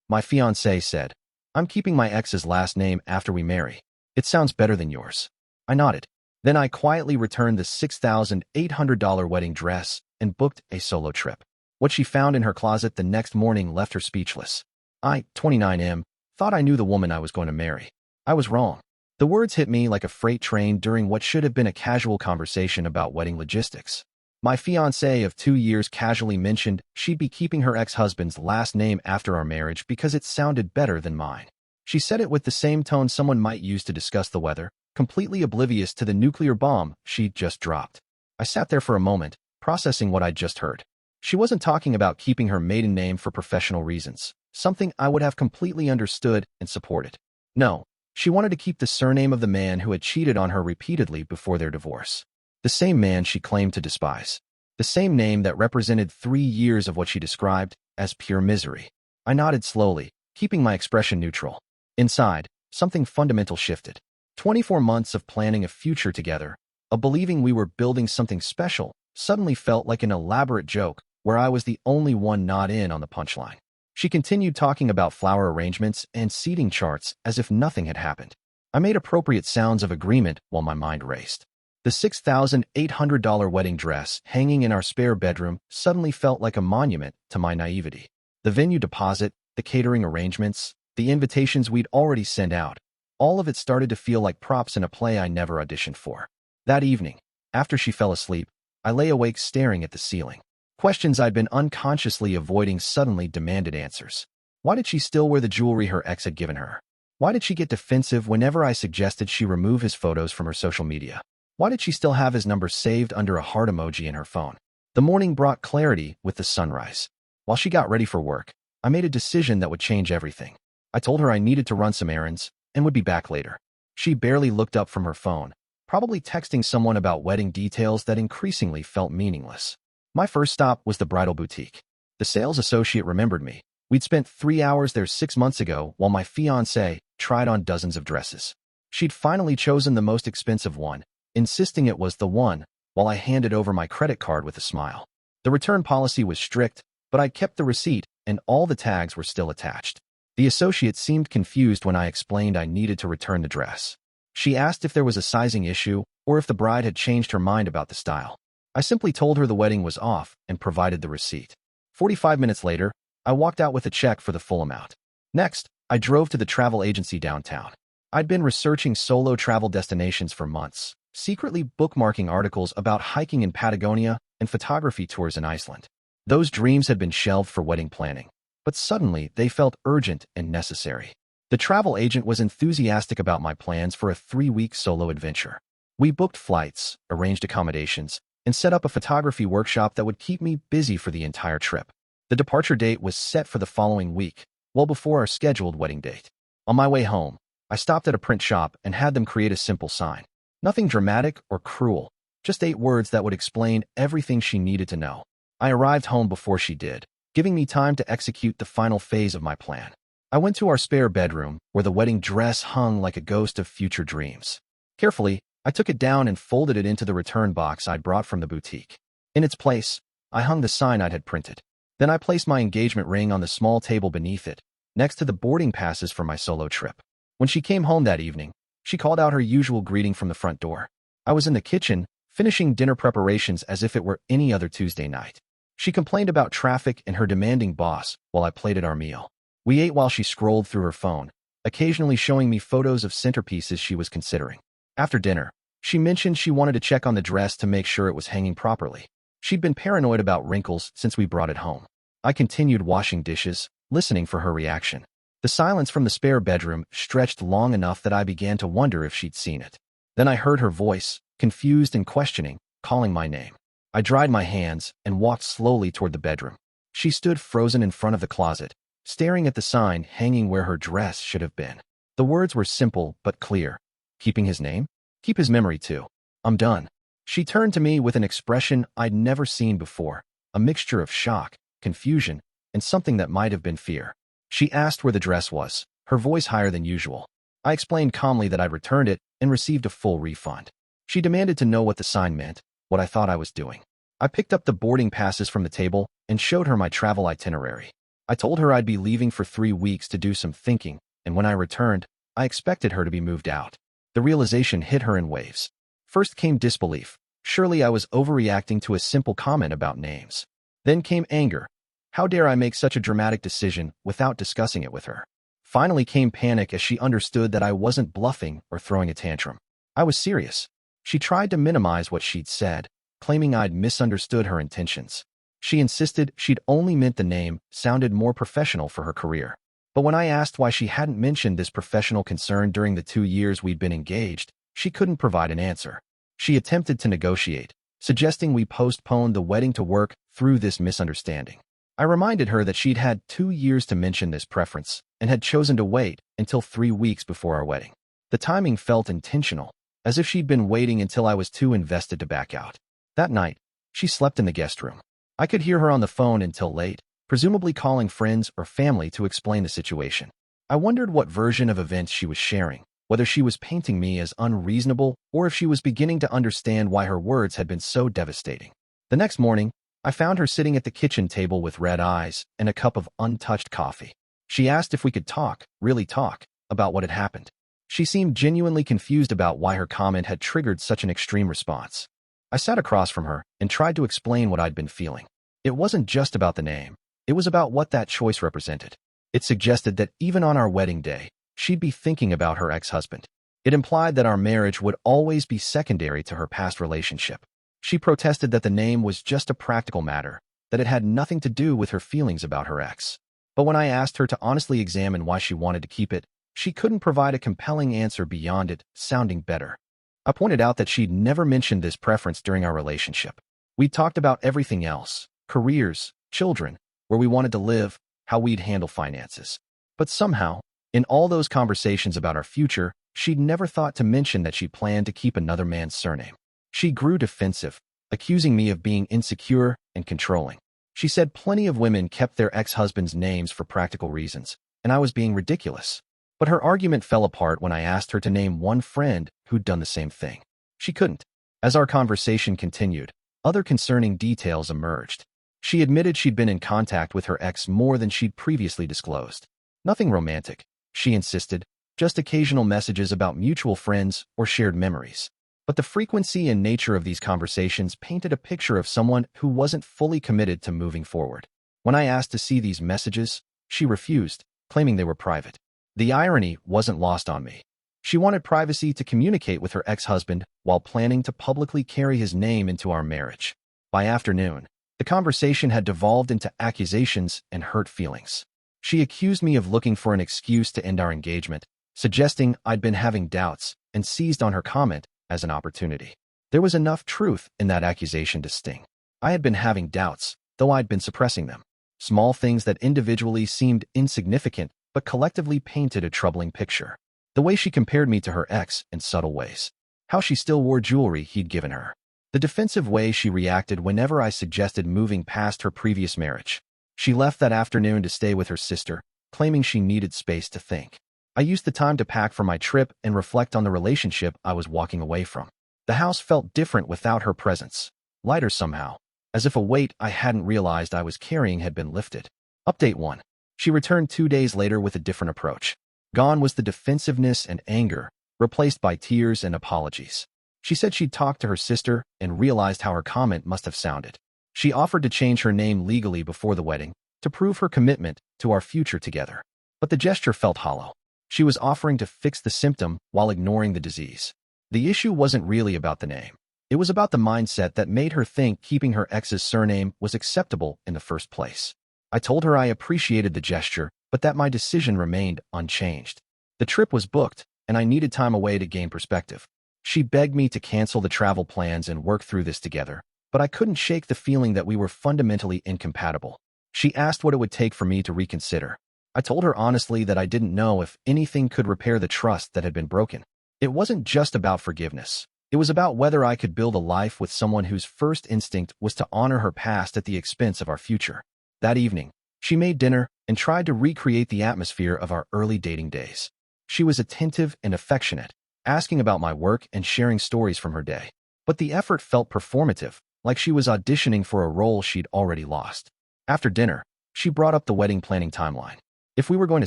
My fiancé said. I'm keeping my ex's last name after we marry. It sounds better than yours. I nodded. Then I quietly returned the $6,800 wedding dress and booked a solo trip. What she found in her closet the next morning left her speechless. I, 29M, thought I knew the woman I was going to marry. I was wrong. The words hit me like a freight train during what should have been a casual conversation about wedding logistics. My fiancée of 2 years casually mentioned she'd be keeping her ex-husband's last name after our marriage because it sounded better than mine. She said it with the same tone someone might use to discuss the weather, completely oblivious to the nuclear bomb she'd just dropped. I sat there for a moment, processing what I'd just heard. She wasn't talking about keeping her maiden name for professional reasons, something I would have completely understood and supported. No, she wanted to keep the surname of the man who had cheated on her repeatedly before their divorce. The same man she claimed to despise. The same name that represented 3 years of what she described as pure misery. I nodded slowly, keeping my expression neutral. Inside, something fundamental shifted. 24 months of planning a future together, of believing we were building something special, suddenly felt like an elaborate joke where I was the only one not in on the punchline. She continued talking about flower arrangements and seating charts as if nothing had happened. I made appropriate sounds of agreement while my mind raced. The $6,800 wedding dress hanging in our spare bedroom suddenly felt like a monument to my naivety. The venue deposit, the catering arrangements, the invitations we'd already sent out, all of it started to feel like props in a play I never auditioned for. That evening, after she fell asleep, I lay awake staring at the ceiling. Questions I'd been unconsciously avoiding suddenly demanded answers. Why did she still wear the jewelry her ex had given her? Why did she get defensive whenever I suggested she remove his photos from her social media? Why did she still have his number saved under a heart emoji in her phone? The morning brought clarity with the sunrise. While she got ready for work, I made a decision that would change everything. I told her I needed to run some errands and would be back later. She barely looked up from her phone, probably texting someone about wedding details that increasingly felt meaningless. My first stop was the bridal boutique. The sales associate remembered me. We'd spent 3 hours there 6 months ago while my fiancé tried on dozens of dresses. She'd finally chosen the most expensive one, insisting it was the one, while I handed over my credit card with a smile. The return policy was strict, but I kept the receipt and all the tags were still attached. The associate seemed confused when I explained I needed to return the dress. She asked if there was a sizing issue or if the bride had changed her mind about the style. I simply told her the wedding was off and provided the receipt. 45 minutes later, I walked out with a check for the full amount. Next, I drove to the travel agency downtown. I'd been researching solo travel destinations for months, secretly bookmarking articles about hiking in Patagonia and photography tours in Iceland. Those dreams had been shelved for wedding planning, but suddenly they felt urgent and necessary. The travel agent was enthusiastic about my plans for a 3-week solo adventure. We booked flights, arranged accommodations, and set up a photography workshop that would keep me busy for the entire trip. The departure date was set for the following week, well before our scheduled wedding date. On my way home, I stopped at a print shop and had them create a simple sign. Nothing dramatic or cruel, just 8 words that would explain everything she needed to know. I arrived home before she did, giving me time to execute the final phase of my plan. I went to our spare bedroom, where the wedding dress hung like a ghost of future dreams. Carefully, I took it down and folded it into the return box I'd brought from the boutique. In its place, I hung the sign I'd had printed. Then I placed my engagement ring on the small table beneath it, next to the boarding passes for my solo trip. When she came home that evening, she called out her usual greeting from the front door. I was in the kitchen, finishing dinner preparations as if it were any other Tuesday night. She complained about traffic and her demanding boss while I plated our meal. We ate while she scrolled through her phone, occasionally showing me photos of centerpieces she was considering. After dinner, she mentioned she wanted to check on the dress to make sure it was hanging properly. She'd been paranoid about wrinkles since we brought it home. I continued washing dishes, listening for her reaction. The silence from the spare bedroom stretched long enough that I began to wonder if she'd seen it. Then I heard her voice, confused and questioning, calling my name. I dried my hands and walked slowly toward the bedroom. She stood frozen in front of the closet, staring at the sign hanging where her dress should have been. The words were simple but clear. Keeping his name? Keep his memory too. I'm done. She turned to me with an expression I'd never seen before, a mixture of shock, confusion, and something that might have been fear. She asked where the dress was, her voice higher than usual. I explained calmly that I'd returned it and received a full refund. She demanded to know what the sign meant, what I thought I was doing. I picked up the boarding passes from the table and showed her my travel itinerary. I told her I'd be leaving for 3 weeks to do some thinking, and when I returned, I expected her to be moved out. The realization hit her in waves. First came disbelief. Surely I was overreacting to a simple comment about names. Then came anger. How dare I make such a dramatic decision without discussing it with her? Finally came panic as she understood that I wasn't bluffing or throwing a tantrum. I was serious. She tried to minimize what she'd said, claiming I'd misunderstood her intentions. She insisted she'd only meant the name sounded more professional for her career. But when I asked why she hadn't mentioned this professional concern during the 2 years we'd been engaged, she couldn't provide an answer. She attempted to negotiate, suggesting we postpone the wedding to work through this misunderstanding. I reminded her that she'd had 2 years to mention this preference and had chosen to wait until 3 weeks before our wedding. The timing felt intentional, as if she'd been waiting until I was too invested to back out. That night, she slept in the guest room. I could hear her on the phone until late, presumably calling friends or family to explain the situation. I wondered what version of events she was sharing, whether she was painting me as unreasonable or if she was beginning to understand why her words had been so devastating. The next morning, I found her sitting at the kitchen table with red eyes and a cup of untouched coffee. She asked if we could talk, really talk, about what had happened. She seemed genuinely confused about why her comment had triggered such an extreme response. I sat across from her and tried to explain what I'd been feeling. It wasn't just about the name. It was about what that choice represented. It suggested that even on our wedding day, she'd be thinking about her ex-husband. It implied that our marriage would always be secondary to her past relationship. She protested that the name was just a practical matter, that it had nothing to do with her feelings about her ex. But when I asked her to honestly examine why she wanted to keep it, she couldn't provide a compelling answer beyond it sounding better. I pointed out that she'd never mentioned this preference during our relationship. We talked about everything else, careers, children, where we wanted to live, how we'd handle finances. But somehow, in all those conversations about our future, she'd never thought to mention that she planned to keep another man's surname. She grew defensive, accusing me of being insecure and controlling. She said plenty of women kept their ex-husbands' names for practical reasons, and I was being ridiculous. But her argument fell apart when I asked her to name one friend who'd done the same thing. She couldn't. As our conversation continued, other concerning details emerged. She admitted she'd been in contact with her ex more than she'd previously disclosed. Nothing romantic, she insisted, just occasional messages about mutual friends or shared memories. But the frequency and nature of these conversations painted a picture of someone who wasn't fully committed to moving forward. When I asked to see these messages, she refused, claiming they were private. The irony wasn't lost on me. She wanted privacy to communicate with her ex-husband while planning to publicly carry his name into our marriage. By afternoon, the conversation had devolved into accusations and hurt feelings. She accused me of looking for an excuse to end our engagement, suggesting I'd been having doubts, and seized on her comment as an opportunity. There was enough truth in that accusation to sting. I had been having doubts, though I'd been suppressing them. Small things that individually seemed insignificant but collectively painted a troubling picture. The way she compared me to her ex in subtle ways. How she still wore jewelry he'd given her. The defensive way she reacted whenever I suggested moving past her previous marriage. She left that afternoon to stay with her sister, claiming she needed space to think. I used the time to pack for my trip and reflect on the relationship I was walking away from. The house felt different without her presence, lighter somehow, as if a weight I hadn't realized I was carrying had been lifted. Update 1. She returned 2 days later with a different approach. Gone was the defensiveness and anger, replaced by tears and apologies. She said she'd talked to her sister and realized how her comment must have sounded. She offered to change her name legally before the wedding to prove her commitment to our future together. But the gesture felt hollow. She was offering to fix the symptom while ignoring the disease. The issue wasn't really about the name. It was about the mindset that made her think keeping her ex's surname was acceptable in the first place. I told her I appreciated the gesture, but that my decision remained unchanged. The trip was booked, and I needed time away to gain perspective. She begged me to cancel the travel plans and work through this together, but I couldn't shake the feeling that we were fundamentally incompatible. She asked what it would take for me to reconsider. I told her honestly that I didn't know if anything could repair the trust that had been broken. It wasn't just about forgiveness. It was about whether I could build a life with someone whose first instinct was to honor her past at the expense of our future. That evening, she made dinner and tried to recreate the atmosphere of our early dating days. She was attentive and affectionate, asking about my work and sharing stories from her day. But the effort felt performative, like she was auditioning for a role she'd already lost. After dinner, She brought up the wedding planning timeline. If we were going to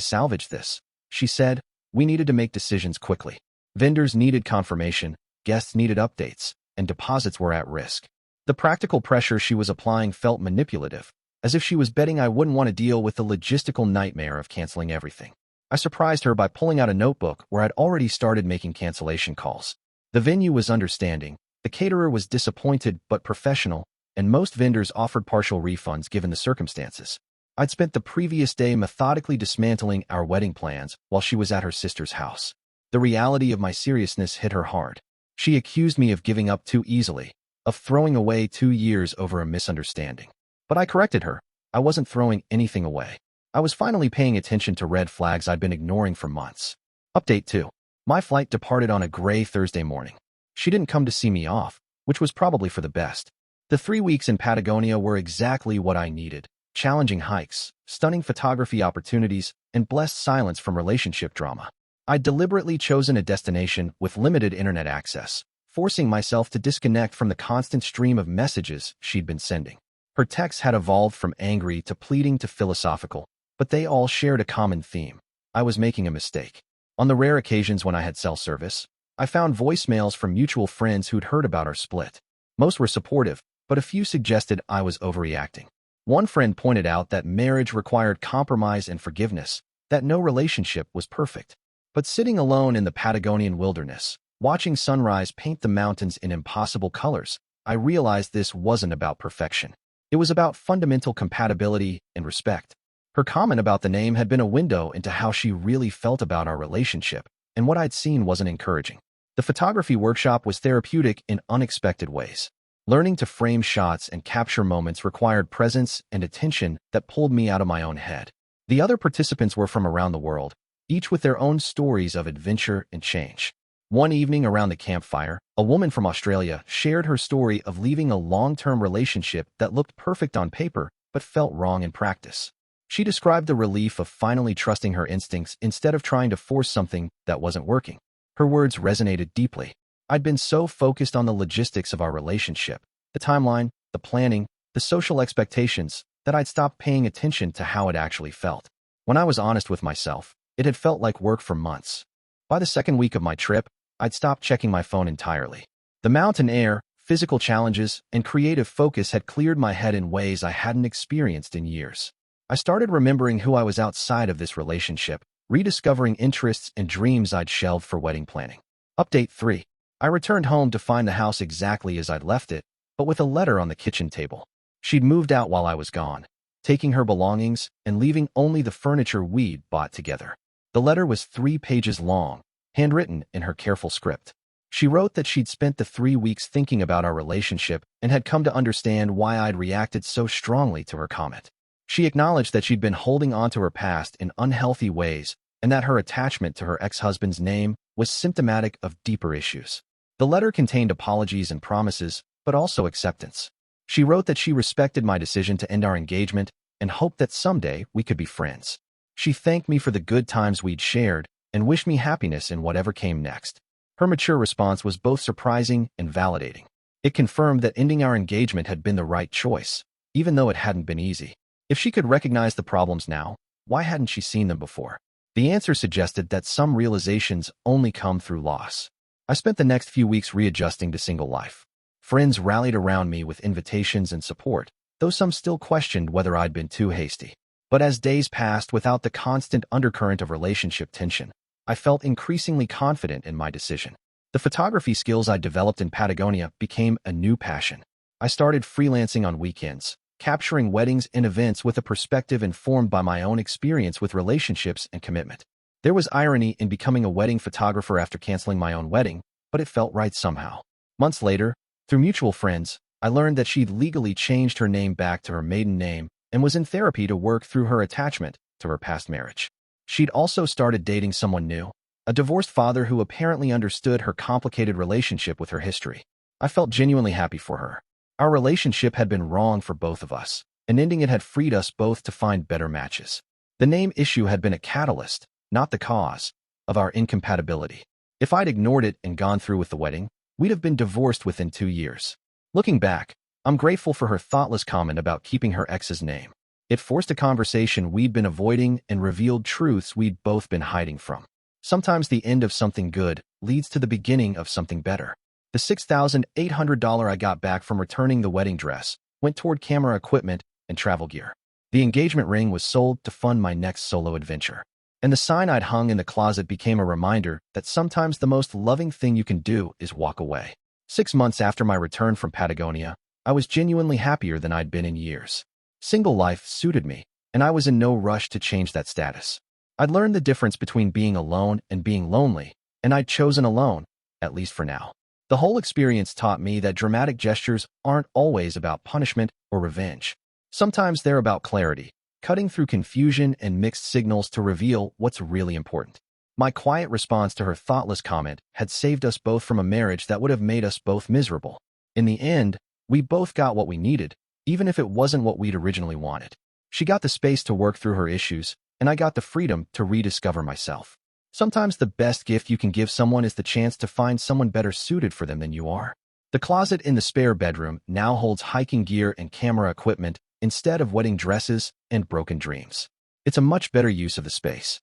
salvage this, she said, we needed to make decisions quickly. Vendors needed confirmation, guests needed updates, and deposits were at risk. The practical pressure she was applying felt manipulative, as if she was betting I wouldn't want to deal with the logistical nightmare of canceling everything. I surprised her by pulling out a notebook where I'd already started making cancellation calls. The venue was understanding, the caterer was disappointed but professional, and most vendors offered partial refunds given the circumstances. I'd spent the previous day methodically dismantling our wedding plans while she was at her sister's house. The reality of my seriousness hit her hard. She accused me of giving up too easily, of throwing away 2 years over a misunderstanding. But I corrected her. I wasn't throwing anything away. I was finally paying attention to red flags I'd been ignoring for months. Update 2. My flight departed on a gray Thursday morning. She didn't come to see me off, which was probably for the best. The 3 weeks in Patagonia were exactly what I needed. Challenging hikes, stunning photography opportunities, and blessed silence from relationship drama. I'd deliberately chosen a destination with limited internet access, forcing myself to disconnect from the constant stream of messages she'd been sending. Her texts had evolved from angry to pleading to philosophical, but they all shared a common theme. I was making a mistake. On the rare occasions when I had cell service, I found voicemails from mutual friends who'd heard about our split. Most were supportive, but a few suggested I was overreacting. One friend pointed out that marriage required compromise and forgiveness, that no relationship was perfect. But sitting alone in the Patagonian wilderness, watching sunrise paint the mountains in impossible colors, I realized this wasn't about perfection. It was about fundamental compatibility and respect. Her comment about the name had been a window into how she really felt about our relationship, and what I'd seen wasn't encouraging. The photography workshop was therapeutic in unexpected ways. Learning to frame shots and capture moments required presence and attention that pulled me out of my own head. The other participants were from around the world, each with their own stories of adventure and change. One evening around the campfire, a woman from Australia shared her story of leaving a long-term relationship that looked perfect on paper but felt wrong in practice. She described the relief of finally trusting her instincts instead of trying to force something that wasn't working. Her words resonated deeply. I'd been so focused on the logistics of our relationship, the timeline, the planning, the social expectations, that I'd stopped paying attention to how it actually felt. When I was honest with myself, it had felt like work for months. By the second week of my trip, I'd stopped checking my phone entirely. The mountain air, physical challenges, and creative focus had cleared my head in ways I hadn't experienced in years. I started remembering who I was outside of this relationship, rediscovering interests and dreams I'd shelved for wedding planning. Update 3. I returned home to find the house exactly as I'd left it, but with a letter on the kitchen table. She'd moved out while I was gone, taking her belongings and leaving only the furniture we'd bought together. The letter was 3 pages long, handwritten in her careful script. She wrote that she'd spent the 3 weeks thinking about our relationship and had come to understand why I'd reacted so strongly to her comment. She acknowledged that she'd been holding on to her past in unhealthy ways and that her attachment to her ex-husband's name was symptomatic of deeper issues. The letter contained apologies and promises, but also acceptance. She wrote that she respected my decision to end our engagement and hoped that someday we could be friends. She thanked me for the good times we'd shared and wished me happiness in whatever came next. Her mature response was both surprising and validating. It confirmed that ending our engagement had been the right choice, even though it hadn't been easy. If she could recognize the problems now, why hadn't she seen them before? The answer suggested that some realizations only come through loss. I spent the next few weeks readjusting to single life. Friends rallied around me with invitations and support, though some still questioned whether I'd been too hasty. But as days passed without the constant undercurrent of relationship tension, I felt increasingly confident in my decision. The photography skills I developed in Patagonia became a new passion. I started freelancing on weekends, capturing weddings and events with a perspective informed by my own experience with relationships and commitment. There was irony in becoming a wedding photographer after canceling my own wedding, but it felt right somehow. Months later, through mutual friends, I learned that she'd legally changed her name back to her maiden name and was in therapy to work through her attachment to her past marriage. She'd also started dating someone new, a divorced father who apparently understood her complicated relationship with her history. I felt genuinely happy for her. Our relationship had been wrong for both of us, and ending it had freed us both to find better matches. The name issue had been a catalyst, not the cause, of our incompatibility. If I'd ignored it and gone through with the wedding, we'd have been divorced within 2 years. Looking back, I'm grateful for her thoughtless comment about keeping her ex's name. It forced a conversation we'd been avoiding and revealed truths we'd both been hiding from. Sometimes the end of something good leads to the beginning of something better. The $6,800 I got back from returning the wedding dress went toward camera equipment and travel gear. The engagement ring was sold to fund my next solo adventure. And the sign I'd hung in the closet became a reminder that sometimes the most loving thing you can do is walk away. 6 months after my return from Patagonia, I was genuinely happier than I'd been in years. Single life suited me, and I was in no rush to change that status. I'd learned the difference between being alone and being lonely, and I'd chosen alone, at least for now. The whole experience taught me that dramatic gestures aren't always about punishment or revenge. Sometimes they're about clarity, cutting through confusion and mixed signals to reveal what's really important. My quiet response to her thoughtless comment had saved us both from a marriage that would have made us both miserable. In the end, we both got what we needed, even if it wasn't what we'd originally wanted. She got the space to work through her issues, and I got the freedom to rediscover myself. Sometimes the best gift you can give someone is the chance to find someone better suited for them than you are. The closet in the spare bedroom now holds hiking gear and camera equipment instead of wedding dresses and broken dreams. It's a much better use of the space.